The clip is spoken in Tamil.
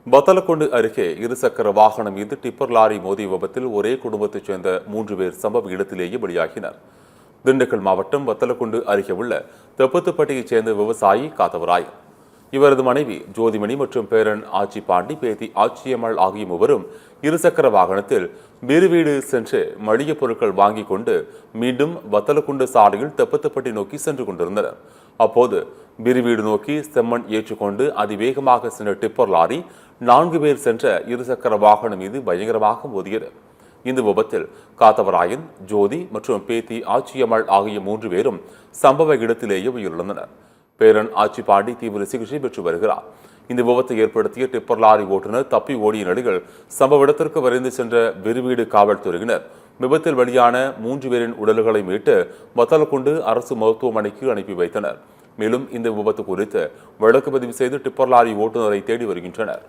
வத்தலக்குண்டு அருகே இருசக்கர வாகனம் மீது டிப்பர் லாரி மோதிய விபத்தில் ஒரே குடும்பத்தைச் சேர்ந்த 3 பேர் சம்பவ இடத்திலேயே பலியாகினர். திண்டுக்கல் மாவட்டம் வத்தலக்குண்டு அருகே உள்ள தெப்பத்துப்பட்டியைச் சேர்ந்த விவசாயி காத்தவராய், இவரது மனைவி ஜோதிமணி மற்றும் பேரன் ஆச்சி பாண்டி, பேத்தி ஆச்சியம்மாள் ஆகிய மூவரும் இருசக்கர வாகனத்தில் வீடு சென்று மளிகைப் பொருட்கள் வாங்கிக் கொண்டு மீண்டும் வத்தலக்குண்டு சாலையில் தெப்பத்துப்பட்டி நோக்கி சென்று கொண்டிருந்தனர். அப்போது வீடு நோக்கி செம்மண் ஏற்றுக்கொண்டு அதிவேகமாக சென்ற டிப்பர் லாரி 4 பேர் சென்ற இருசக்கர வாகனம் மீது பயங்கரமாக மோதியது. இந்த விபத்தில் காத்தவராயன், ஜோதி மற்றும் பேத்தி ஆச்சியம்மாள் ஆகிய 3 பேரும் சம்பவ இடத்திலேயே உயிரிழந்தனர். பேரன் ஆச்சி பாண்டி தீவிர சிகிச்சை பெற்று வருகிறார். இந்த விபத்தை ஏற்படுத்திய டிப்பர் லாரி ஓட்டுநர் தப்பி ஓடிய நிலையில் சம்பவ இடத்திற்கு விரைந்து சென்ற வீடு காவல்துறையினர் விபத்தில் பலியான 3 பேரின் உடல்களை மீட்டு வத்தலக்குண்டு அரசு மருத்துவமனைக்கு அனுப்பி வைத்தனர். மேலும் இந்த விபத்து குறித்து வழக்கு பதிவு செய்து டிப்பர் லாரி ஓட்டுநரை தேடி வருகின்றனர்.